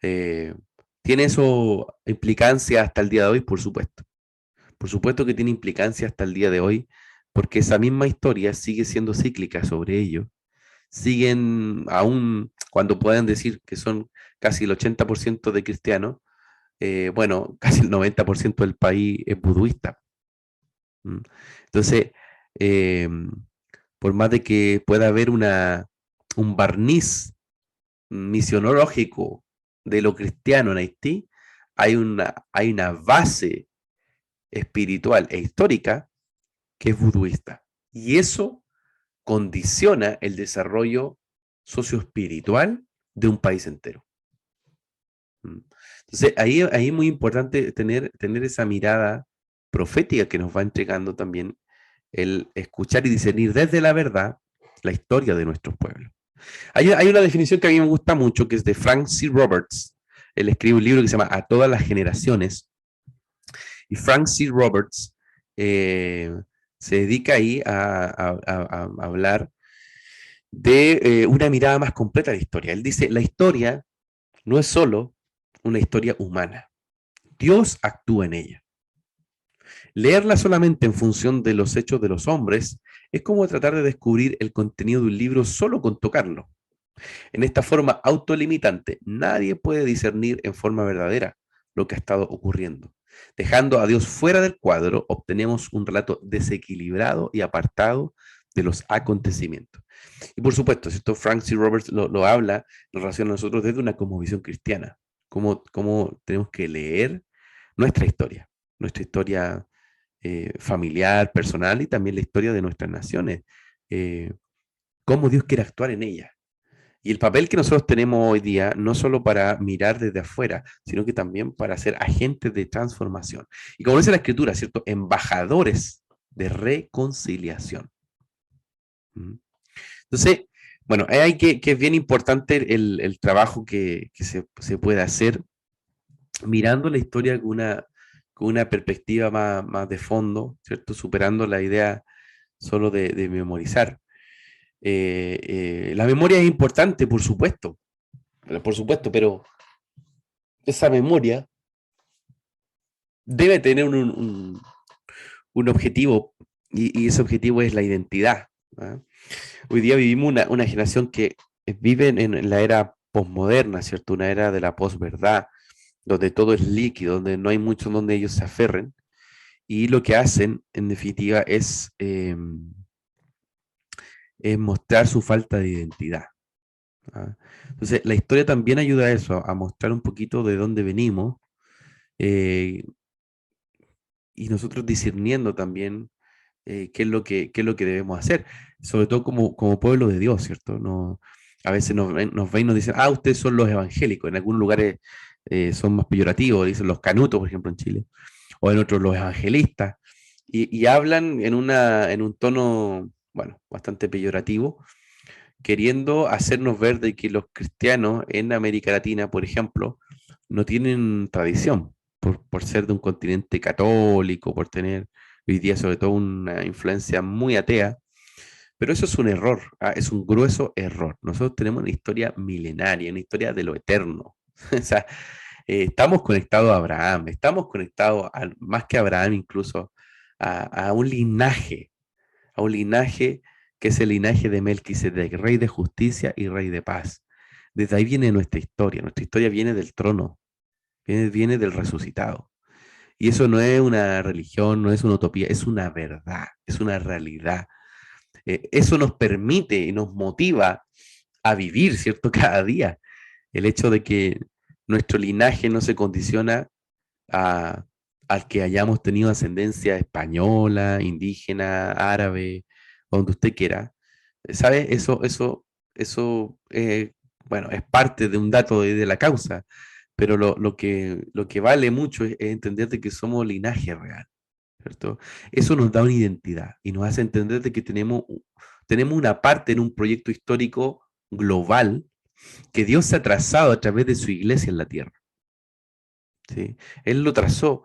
Eh, ¿Tiene eso implicancia hasta el día de hoy? Por supuesto. Por supuesto que tiene implicancia hasta el día de hoy, porque esa misma historia sigue siendo cíclica sobre ello. Siguen, aún cuando puedan decir que son casi el 80% de cristianos, bueno, casi el 90% del país es budista. ¿Mm? Entonces, eh, por más de que pueda haber un barniz misionológico de lo cristiano en Haití, hay una base espiritual e histórica que es buduista. Y eso condiciona el desarrollo socioespiritual de un país entero. Entonces, ahí es muy importante tener esa mirada profética que nos va entregando también el escuchar y discernir desde la verdad la historia de nuestros pueblos. Hay una definición que a mí me gusta mucho, que es de Frank C. Roberts. Él escribe un libro que se llama A todas las generaciones. Y Frank C. Roberts se dedica ahí a hablar de una mirada más completa de la historia. Él dice, la historia no es solo una historia humana. Dios actúa en ella. Leerla solamente en función de los hechos de los hombres es como tratar de descubrir el contenido de un libro solo con tocarlo. En esta forma autolimitante, nadie puede discernir en forma verdadera lo que ha estado ocurriendo. Dejando a Dios fuera del cuadro, obtenemos un relato desequilibrado y apartado de los acontecimientos. Y por supuesto, ¿cierto? Frank C. Roberts lo habla en relación a nosotros desde una cosmovisión cristiana, cómo tenemos que leer nuestra historia familiar, personal y también la historia de nuestras naciones, cómo Dios quiere actuar en ellas. Y el papel que nosotros tenemos hoy día, no solo para mirar desde afuera, sino que también para ser agentes de transformación. Y como dice la Escritura, ¿cierto? Embajadores de reconciliación. Entonces, bueno, hay que es bien importante el trabajo que se puede hacer mirando la historia con una perspectiva más de fondo, ¿cierto? Superando la idea solo de memorizar. La memoria es importante, por supuesto, pero esa memoria debe tener un objetivo y ese objetivo es la identidad. ¿Ah? Hoy día vivimos una generación que vive en la era posmoderna, ¿cierto? Una era de la posverdad, donde todo es líquido, donde no hay mucho donde ellos se aferren y lo que hacen, en definitiva, es mostrar su falta de identidad. ¿Ah? Entonces, la historia también ayuda a eso, a mostrar un poquito de dónde venimos eh, y nosotros discerniendo también qué es lo que debemos hacer, sobre todo como pueblo de Dios, ¿cierto? No, a veces nos ven y nos dicen, ah, ustedes son los evangélicos, en algunos lugares son más peyorativos, dicen los canutos, por ejemplo, en Chile, o en otros los evangelistas, y hablan en un tono, bueno, bastante peyorativo, queriendo hacernos ver de que los cristianos en América Latina, por ejemplo, no tienen tradición por ser de un continente católico, por tener hoy día sobre todo una influencia muy atea, pero eso es un error, es un grueso error. Nosotros tenemos una historia milenaria, una historia de lo eterno. O sea, estamos conectados a Abraham, estamos conectados más que a Abraham incluso a a un linaje que es el linaje de Melquisedec, rey de justicia y rey de paz. Desde ahí viene nuestra historia viene del trono, viene del resucitado. Y eso no es una religión, no es una utopía, es una verdad, es una realidad. Eso nos permite y nos motiva a vivir, ¿cierto? Cada día. El hecho de que nuestro linaje no se condiciona a, al que hayamos tenido ascendencia española, indígena, árabe, donde usted quiera. ¿Sabe? Eso bueno, es parte de un dato de la causa, pero lo que vale mucho es entender de que somos linaje real, ¿cierto? Eso nos da una identidad y nos hace entender de que tenemos una parte en un proyecto histórico global que Dios se ha trazado a través de su iglesia en la tierra. ¿Sí? Él lo trazó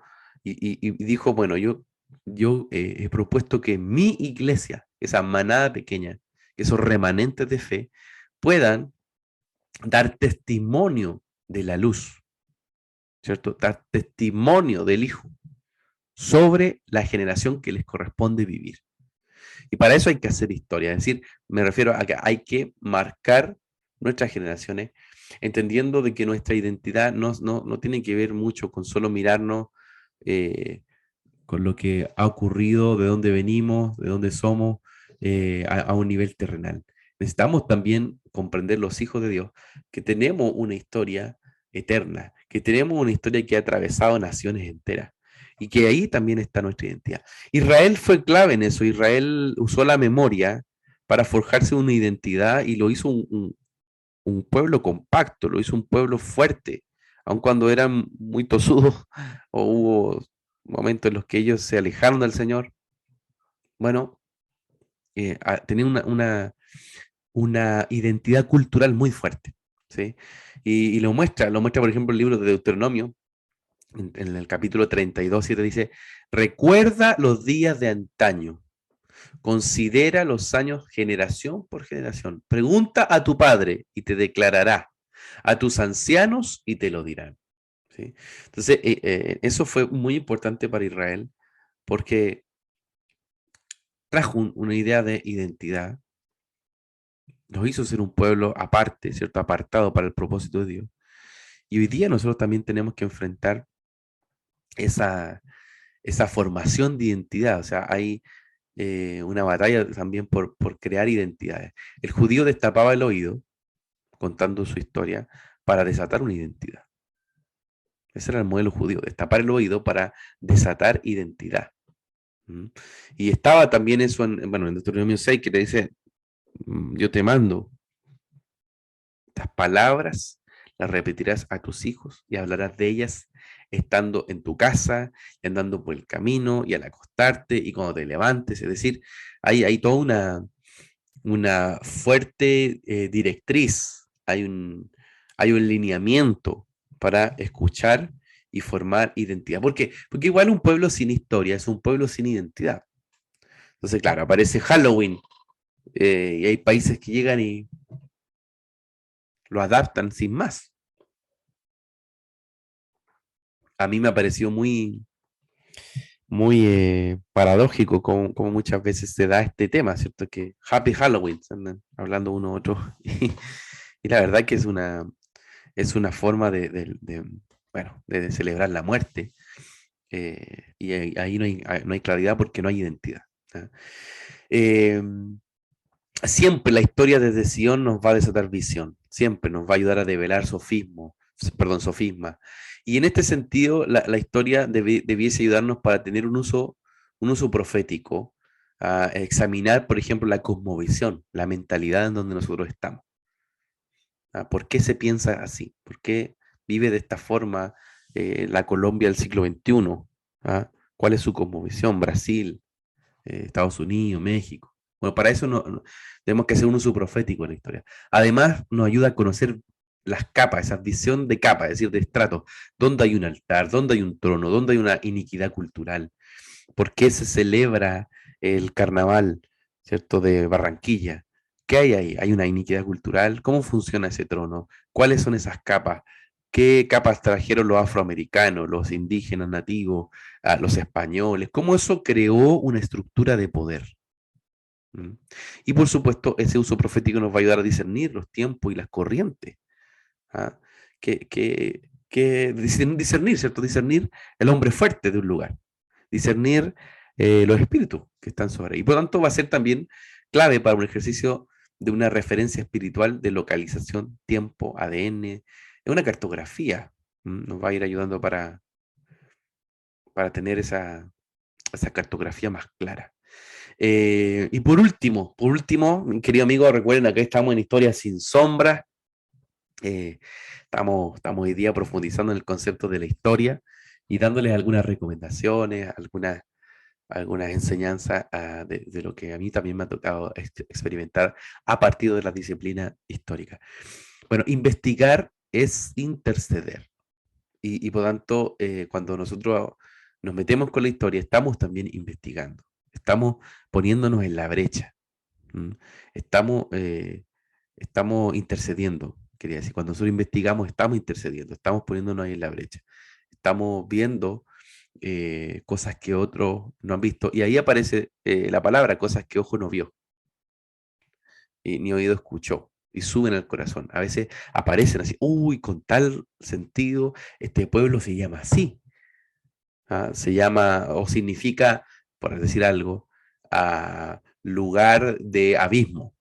y dijo, bueno, yo he propuesto que mi iglesia, esa manada pequeña, esos remanentes de fe, puedan dar testimonio de la luz, ¿cierto? Dar testimonio del Hijo sobre la generación que les corresponde vivir. Y para eso hay que hacer historia, es decir, me refiero a que hay que marcar nuestras generaciones, entendiendo de que nuestra identidad no tiene que ver mucho con solo mirarnos eh, con lo que ha ocurrido, de dónde venimos, de dónde somos, a un nivel terrenal. Necesitamos también comprender los hijos de Dios, que tenemos una historia eterna, que tenemos una historia que ha atravesado naciones enteras y que ahí también está nuestra identidad. Israel fue clave en eso, Israel usó la memoria para forjarse una identidad y lo hizo un pueblo compacto, lo hizo un pueblo fuerte, aun cuando eran muy tosudos o hubo momentos en los que ellos se alejaron del Señor. Bueno, tenían una identidad cultural muy fuerte, ¿sí? Y lo muestra, por ejemplo, el libro de Deuteronomio, en el capítulo 32, 7 dice, recuerda los días de antaño, considera los años generación por generación, pregunta a tu padre y te declarará, a tus ancianos y te lo dirán. ¿Sí? Entonces, eso fue muy importante para Israel porque trajo una idea de identidad, nos hizo ser un pueblo aparte, ¿cierto? Apartado para el propósito de Dios. Y hoy día nosotros también tenemos que enfrentar esa, esa formación de identidad. O sea, hay una batalla también por crear identidades. El judío destapaba el oído contando su historia para desatar una identidad. Ese era el modelo judío, destapar el oído para desatar identidad. ¿Mm? Y estaba también eso bueno, en Deuteronomio 6 que te dice, yo te mando estas palabras, las repetirás a tus hijos y hablarás de ellas estando en tu casa, y andando por el camino y al acostarte y cuando te levantes. Es decir, hay toda una fuerte directriz, hay un lineamiento para escuchar y formar identidad. ¿Por qué? Porque igual un pueblo sin historia es un pueblo sin identidad. Entonces, claro, aparece Halloween y hay países que llegan y lo adaptan sin más. A mí me ha parecido muy paradójico como muchas veces se da este tema, ¿cierto? Que Happy Halloween, se andan hablando uno u otro. Y la verdad que es una forma bueno, de celebrar la muerte. Y ahí no hay claridad porque no hay identidad. ¿Ah? Eh, Siempre la historia desde Sion nos va a desatar visión, siempre nos va a ayudar a develar sofisma, Y en este sentido, la historia debiese ayudarnos para tener un uso profético, a examinar, por ejemplo, la cosmovisión, la mentalidad en donde nosotros estamos. ¿Por qué se piensa así? ¿Por qué vive de esta forma la Colombia del siglo XXI? ¿Cuál es su cosmovisión? Brasil, Estados Unidos, México. Bueno, para eso tenemos que hacer un uso profético en la historia. Además, nos ayuda a conocer las capas, esa visión de capa, es decir, de estrato. ¿Dónde hay un altar? ¿Dónde hay un trono? ¿Dónde hay una iniquidad cultural? ¿Por qué se celebra el carnaval, ¿cierto?, de Barranquilla? ¿Qué hay ahí? ¿Hay una iniquidad cultural? ¿Cómo funciona ese trono? ¿Cuáles son esas capas? ¿Qué capas trajeron los afroamericanos, los indígenas nativos, los españoles? ¿Cómo eso creó una estructura de poder? ¿Mm? Y por supuesto, ese uso profético nos va a ayudar a discernir los tiempos y las corrientes. ¿Ah? Discernir, ¿cierto? Discernir el hombre fuerte de un lugar. Discernir los espíritus que están sobre ahí. Y por lo tanto va a ser también clave para un ejercicio de una referencia espiritual de localización, tiempo, ADN, es una cartografía. Nos va a ir ayudando para tener esa cartografía más clara. Y por último, mi querido amigo, recuerden, acá estamos en Historias sin Sombras. Estamos hoy día profundizando en el concepto de la historia y dándoles algunas recomendaciones, algunas enseñanzas de lo que a mí también me ha tocado experimentar a partir de la disciplina histórica. Bueno, investigar es interceder. Y por tanto, cuando nosotros nos metemos con la historia, estamos también investigando. Estamos poniéndonos en la brecha. Estamos intercediendo, quería decir. Cuando nosotros investigamos, estamos intercediendo, estamos poniéndonos en la brecha. Estamos viendo cosas que otros no han visto. Y ahí aparece la palabra, cosas que ojo no vio, ni oído escuchó, y suben al corazón. A veces aparecen así, uy, con tal sentido, este pueblo se llama así. Se llama, o significa, por decir algo, lugar de abismo,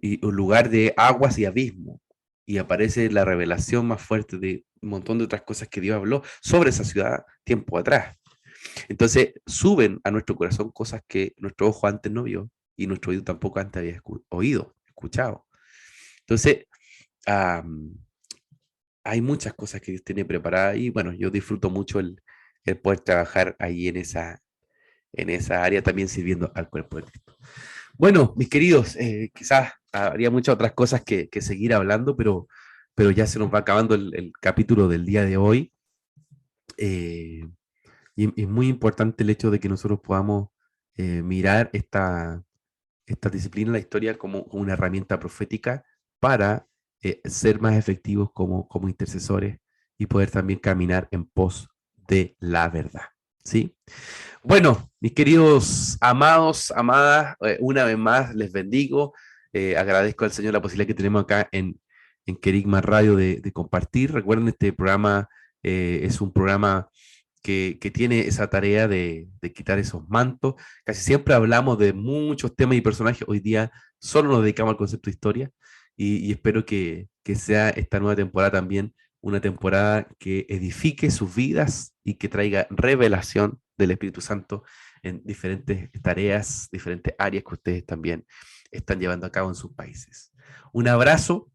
y un lugar de aguas y abismo. Y aparece la revelación más fuerte de un montón de otras cosas que Dios habló sobre esa ciudad tiempo atrás. Entonces suben a nuestro corazón cosas que nuestro ojo antes no vio y nuestro oído tampoco antes había escuchado. Entonces, hay muchas cosas que Dios tiene preparadas y bueno, yo disfruto mucho el poder trabajar ahí en esa área, también sirviendo al cuerpo de Cristo. Bueno, mis queridos, quizás habría muchas otras cosas que seguir hablando, pero ya se nos va acabando el capítulo del día de hoy. Y es muy importante el hecho de que nosotros podamos mirar esta disciplina, la historia, como una herramienta profética para ser más efectivos como intercesores y poder también caminar en pos de la verdad. ¿Sí? Bueno, mis queridos amados, amadas, una vez más les bendigo. Agradezco al Señor la posibilidad que tenemos acá en Querigma Radio de compartir. Recuerden, este programa es un programa que tiene esa tarea de quitar esos mantos. Casi siempre hablamos de muchos temas y personajes. Hoy día solo nos dedicamos al concepto de historia y espero que sea esta nueva temporada también una temporada que edifique sus vidas y que traiga revelación del Espíritu Santo en diferentes tareas, diferentes áreas que ustedes también están llevando a cabo en sus países. Un abrazo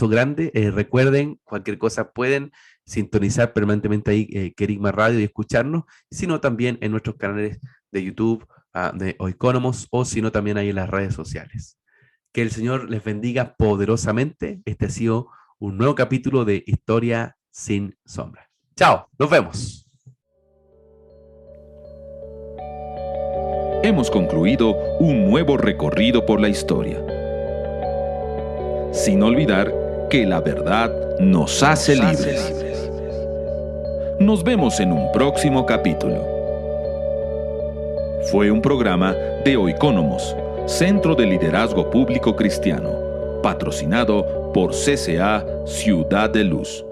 grande. Recuerden, cualquier cosa pueden sintonizar permanentemente ahí Querigma Radio y escucharnos, sino también en nuestros canales de YouTube de Oikonomos, o sino también ahí en las redes sociales. Que el Señor les bendiga poderosamente. Este ha sido un nuevo capítulo de Historia sin Sombra. Chao, nos vemos. Hemos concluido un nuevo recorrido por la historia. Sin olvidar que la verdad nos hace libres. Nos vemos en un próximo capítulo. Fue un programa de Oikonomos, Centro de Liderazgo Público Cristiano, patrocinado por CCA Ciudad de Luz.